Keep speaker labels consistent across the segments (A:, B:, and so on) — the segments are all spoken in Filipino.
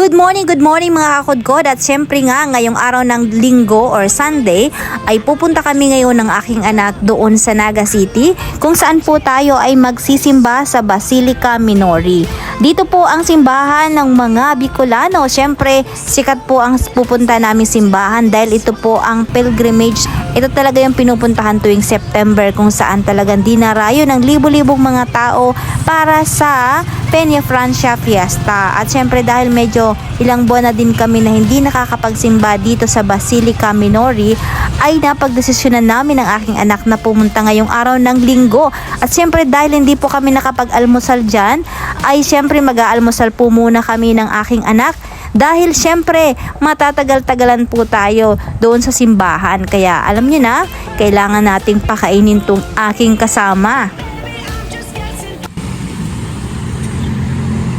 A: Good morning mga kakodkod. At syempre nga, ngayong araw ng linggo or Sunday, ay pupunta kami ngayon ng aking anak doon sa Naga City, kung saan po tayo ay magsisimba sa Basilica Minori. Dito po ang simbahan ng mga Bicolano. Syempre, sikat po ang pupunta namin simbahan dahil ito po ang pilgrimage. Ito talaga yung pinupuntahan tuwing September, kung saan talagang dinarayo ng libo-libong mga tao para sa Peña Francia Fiesta. At syempre dahil medyo ilang buwan na din kami na hindi nakakapagsimba dito sa Basilica Minori, ay napagdesisyonan namin ng aking anak na pumunta ngayong araw ng linggo. At syempre dahil hindi po kami nakapag-almusal dyan, ay syempre mag-aalmusal po muna kami ng aking anak. Dahil syempre matatagal-tagalan po tayo doon sa simbahan. Kaya alam niyo na, kailangan nating pakainin tong aking kasama.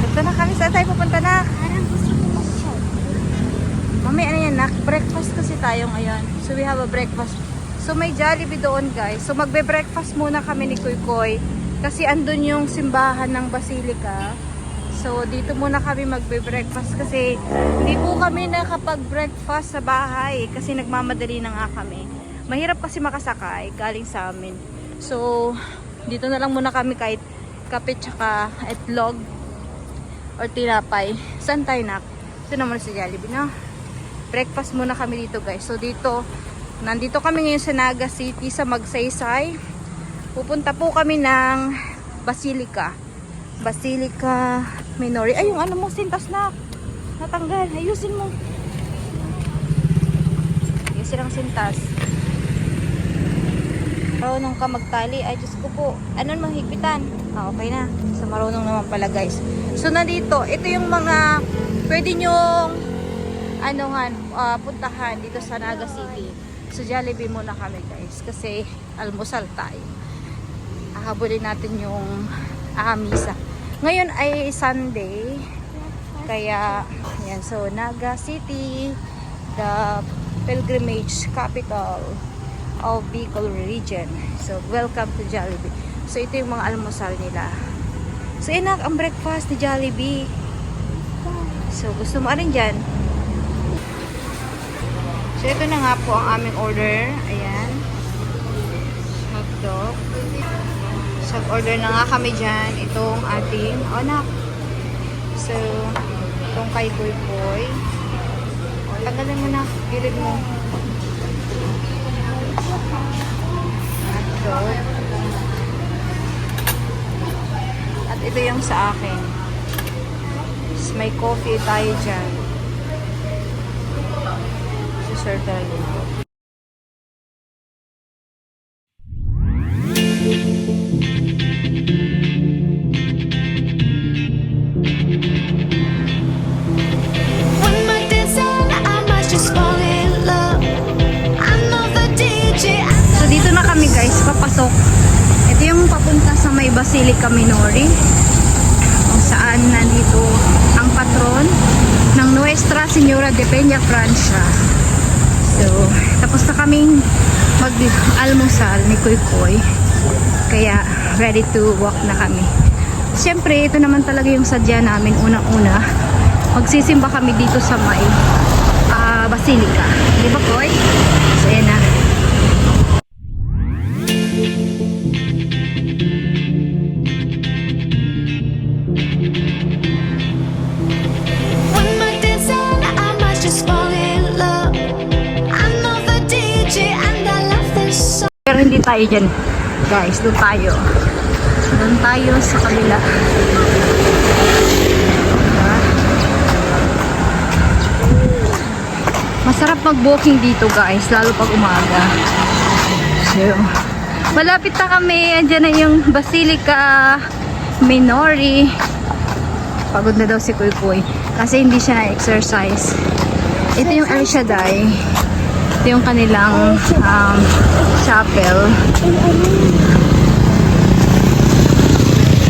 A: Ito na kami. Saan tayo pupunta na? Mami, ano yan nak? Breakfast kasi tayo ngayon. So we have a breakfast. So may Jollibee doon guys. So magbe-breakfast muna kami ni Kuy Koy. Kasi andun yung simbahan ng Basilica. So dito muna kami magbe-breakfast kasi hindi po kami nakapag-breakfast sa bahay kasi nagmamadali na nga kami. Mahirap kasi makasakay galing sa amin. So dito na lang muna kami kahit kape tsaka itlog or tinapay. Saan tayo nak? Ito naman si Jollibee, no? Breakfast muna kami dito guys. So dito, nandito kami ngayon sa Naga City sa Magsaysay. Pupunta po kami ng Basilica Minori. Ay, yung ano mo, sintas na natanggal. Ayusin mo. Ayusin ang sintas. Marunong ka magtali. Ay, Diyos ko po. Ano mang higpitan? Okay na. So, marunong naman pala guys. So, nandito. Ito yung mga pwede nyong puntahan dito sa Naga City. So, Jollibee muna kami guys. Kasi, almusal tayo. Ahabulin natin yung misa. Ngayon ay Sunday, kaya yan, so Naga City, the pilgrimage capital of Bicol region. So welcome to Jollibee. So ito yung mga almusal nila. So enak ang breakfast ni Jollibee. So gusto mo rin dyan. So ito na nga po ang aming order. Ayan, hotdog. Order na nga kami dyan. Itong ating anak. So, itong kay Kuy Koy. Tagalin mo na. Gilid mo. At ito yung sa akin. So, may coffee tayo dyan. So, serve tayo. Papasok. Ito yung papunta sa may Basilica Minori, kung saan nandito ang patron ng Nuestra Señora de Peña Francia. So, tapos na kaming mag-almusal ni Kuy Koy. Kaya, ready to walk na kami. Siyempre, ito naman talaga yung sadya namin. Unang-una, magsisimba kami dito sa may Basilica. Di ba, Koy? So, yan na. Pero hindi tayo dyan guys, doon tayo sa kabila. Masarap mag-walking dito guys, lalo pag umaga. So, malapit na kami. Andyan na yung Basilica Minori. Pagod na daw si Kuy Koy kasi hindi siya na-exercise. Ito yung El Shaddai. Ito yung kanilang chapel.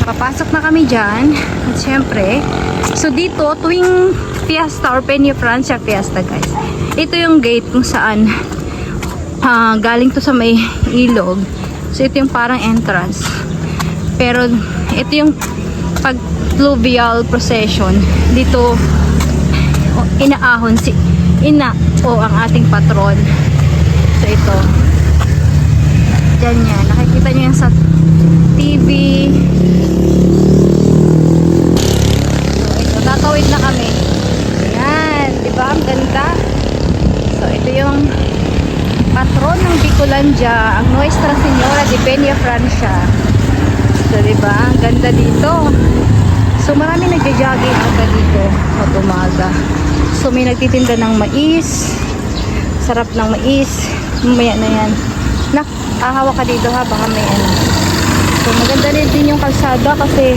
A: Papasok na kami dyan. At syempre, so dito, tuwing fiesta or Peña Francia Fiesta guys, ito yung gate kung saan galing to sa may ilog. So ito yung parang entrance. Pero ito yung pag fluvial procession. Dito inaahon si ina o ang ating patron. So ito, dyan yan, nakikita nyo yan sa TV. So ito, tatawid na kami. Yan, diba ang ganda? So ito yung patron ng Bicolandia, ang Nuestra Señora de Peña Francia. So diba, ang ganda dito. So marami nagja-jogging ata dito pag umaga. So may nagtitinda ng mais. Sarap ng mais. Mamaya na yan. Nak, ahawa ka dito ha, baka may ano. So maganda din yung kalsada kasi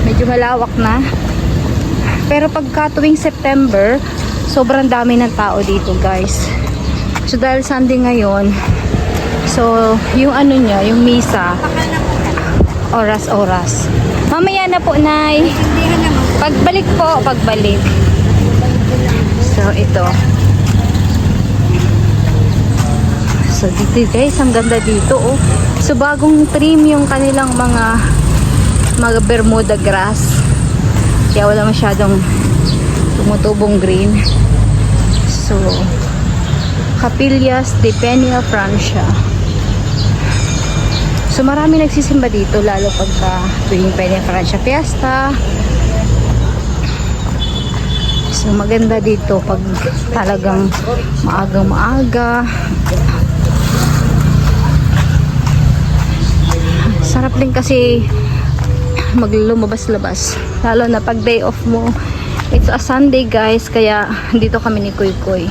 A: medyo malawak na. Pero pagka tuwing September, sobrang dami ng tao dito guys. So dahil Sunday ngayon, so yung ano niya, yung misa, oras-oras. Mamaya na po, Nay. Pagbalik po, pagbalik. So ito. So dito guys, ang ganda dito oh. So bagong trim yung kanilang mga Bermuda grass. Kaya wala masyadong tumutubong green. So Capillas de Peña Francia. So marami nagsisimba dito lalo pagka tuwing Peña Francia Fiesta. So maganda dito pag talagang maagang-maaga. Sarap din kasi maglumabas-labas. Lalo na pag day off mo. It's a Sunday guys, kaya dito kami ni Kuy Kuy.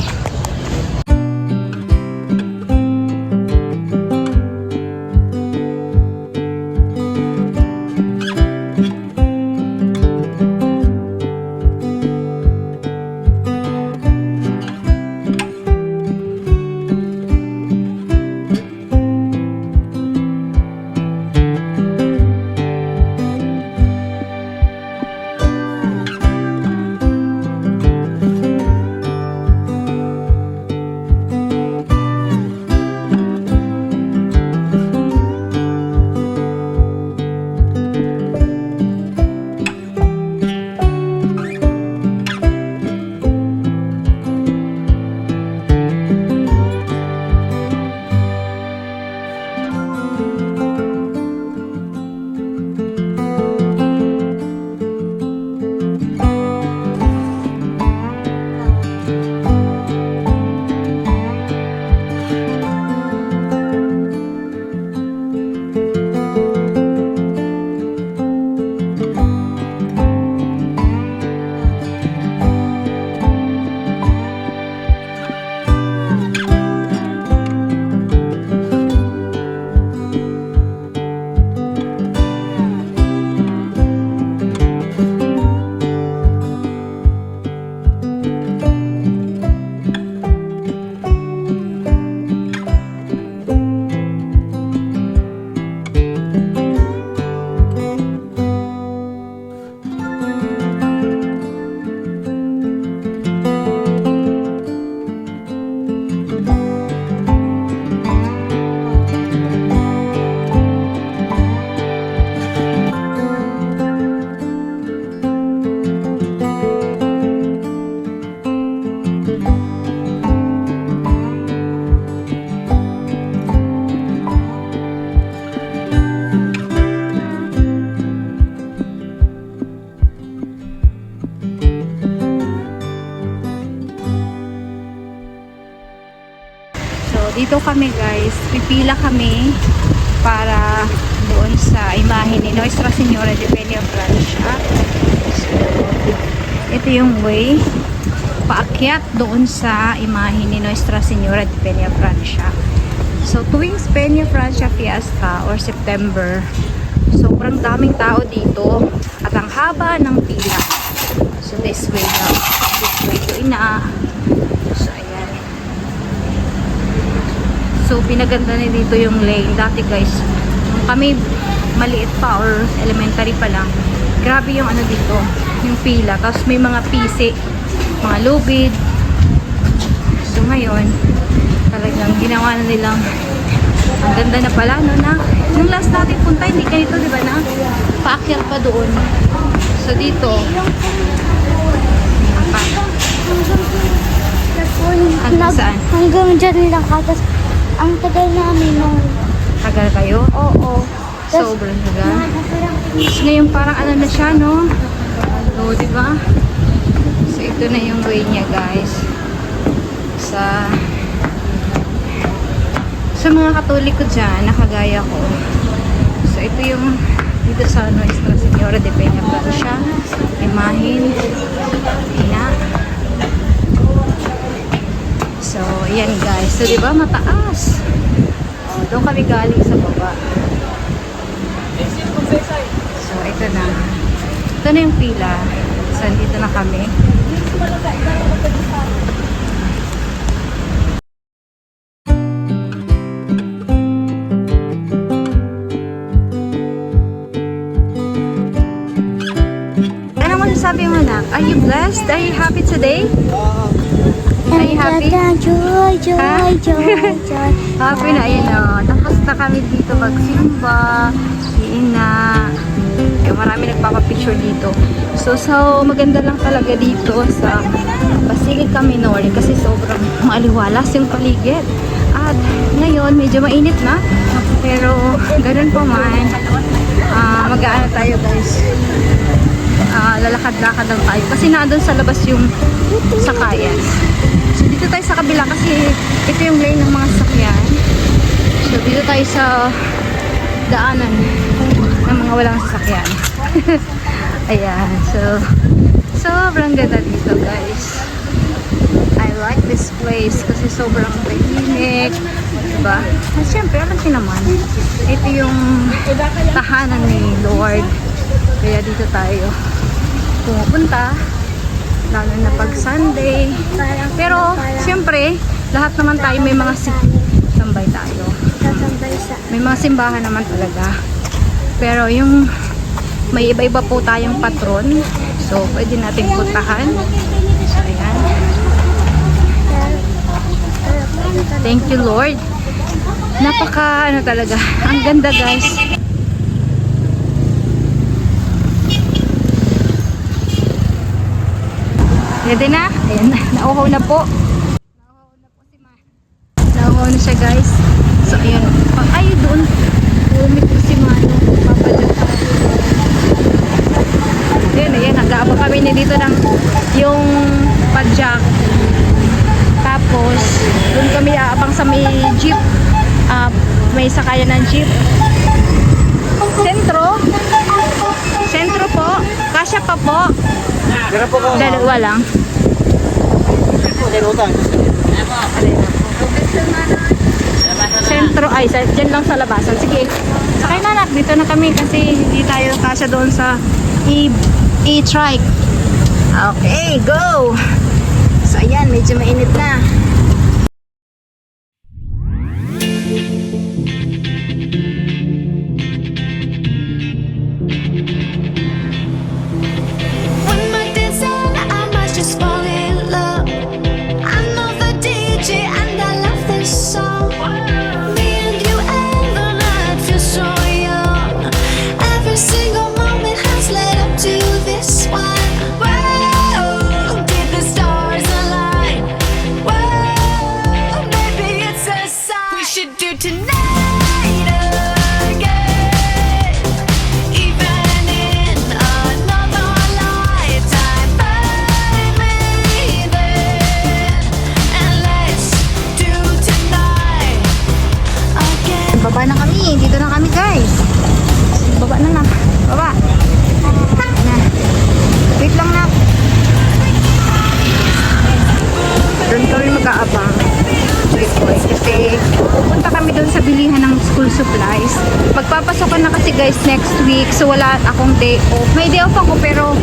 A: Dito kami guys, pipila kami para doon sa imahe ni Nuestra Señora de Peña Francia. So, ito yung way paakyat doon sa imahe ni Nuestra Señora de Peña Francia. So tuwing Peña Francia Fiesta or September, sobrang daming tao dito at ang haba ng pila. So this way lang, this way to ina. So ayan. So pinaganda na dito yung lane. Dati guys, nung kami maliit pa or elementary pa lang, grabe yung ano dito, yung pila. Tapos may mga pisi, mga lubid. So ngayon, talagang ginawa na nilang ang ganda na pala, no, na nung last natin punta, hindi ganito, di ba, na paakyat pa doon. So dito, Hanggang saan?
B: Hanggang dyan lang katas. Ang tagal namin nung...
A: Tagal kayo?
B: Oo.
A: Sobrang tagal. So, ngayon parang ano na siya, no? So, di ba? So, ito na yung way niya, guys. Sa mga katoliko dyan, nakagaya ko. So, ito yung dito sa Nuestra Señora de Peña Francia. Imahin. Ina. So, yan guys. So, di ba mataas? So, doon kami galing sa baba. So, ito na. Ito na yung pila. So, dito na kami. Ano masasabi mo na? Are you blessed? Are you happy today? Are you happy?
B: Joy, joy,
A: Ha?
B: joy, joy.
A: Happy na, ayun o. Tapos na kami dito magsimba. Iina. Kaya marami nagpapapicture dito. So, maganda lang talaga dito sa Basilica Minor kasi sobrang maaliwalas yung paligid. At ngayon, medyo mainit na. Pero, ganun pa man. Mag-aano tayo guys. Lalakad-lakad lang tayo. Kasi naandun sa labas yung sakayan. So, dito tayo sa kabila kasi ito yung lane ng mga sasakyan. So, dito tayo sa daanan ng mga walang sasakyan. Ayan. So, sobrang ganda dito, guys. I like this place kasi sobrang tahimik. Diba? At syempre, alam niyo naman, ito yung tahanan ni Lord. Kaya dito tayo pumupunta. Lalo na pag Sunday. Pero, syempre, lahat naman tayo may mga sambay tayo. May mga simbahan naman talaga. Pero yung may iba-iba po tayong patron. So, pwede natin puntahan. So, ayan. Thank you, Lord. Napaka, ano talaga. Ang ganda, guys. Ready na? Ayan na. Nauhaw na po. Nauhaw na siya, guys. So, ayan. Ay, doon. Umit po si Mano. Papadyak tayo. Ayan. Nag-aabang kami na dito ng yung padyak. Tapos, doon kami aabang sa may jeep. May sakayan ng jeep. Sentro po. Kasya pa po. Dalawa lang. Sentro, ay, dyan lang sa labasan. Sige, sakay na anak. Dito na kami kasi hindi tayo kasya doon sa e-trike. Okay, go! So, ayan, medyo mainit na.
C: When my days end, I might just fall in love. I know the DJ and I love this song. Me and you and the night feels so young. Every single moment has led up to this one. Whoa, did the stars align? Whoa, maybe it's a sign. We should do tonight again. Even in another lifetime, find me there. And let's do tonight again.
A: Baba na kami. Dito na kami, guys. Baba na na. Baba. Na. Wait lang na. Doon kami mag-aabang. Kasi pupunta kami doon sa bilihan ng school supplies. Magpapasokan na kasi guys next week. So wala akong day off. May day off ako pero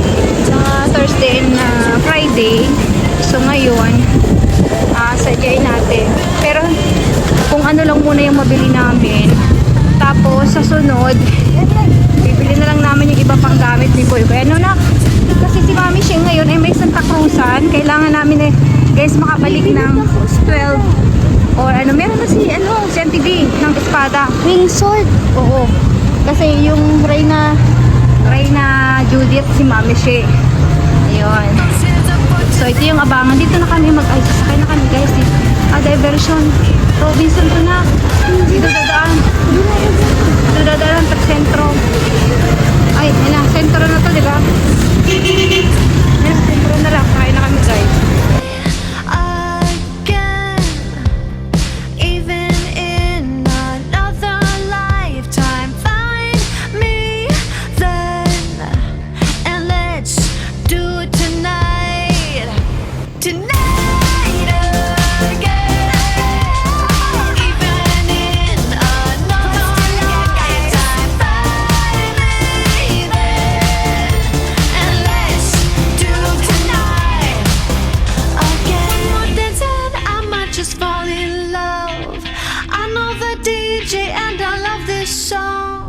A: Thursday and Friday. So ngayon, sadyain natin. Pero kung ano lang muna yung mabili namin. Tapos sa sunod, bibili na lang namin yung iba pang gamit ni Boy. Kaya ano na, kasi si Mami siya ngayon ay may Santa Cruzan. Kailangan namin guys makabalik ng 12 or ano, meron na si Auntie B ng espada.
B: Wing sword.
A: Oo. Kasi yung Reyna Judith, si Mami siya. Ayun.
C: Since I put
D: So, ito yung abangan. Dito na kami sasakay na kami guys. Diversion. Robinson to na. Dito dadaan. Dito dadaan sa sentro. Ay, yun na. Sentro na to, di ba? Yes, sentro na lang. Sakay na kami guys.
C: again. Even in another lifetime, find me then, and let's do it tonight. Tonight again. Even in another lifetime, find me then, and let's do tonight again. One more dance and I might just fall in love. I know the DJ and I love this song.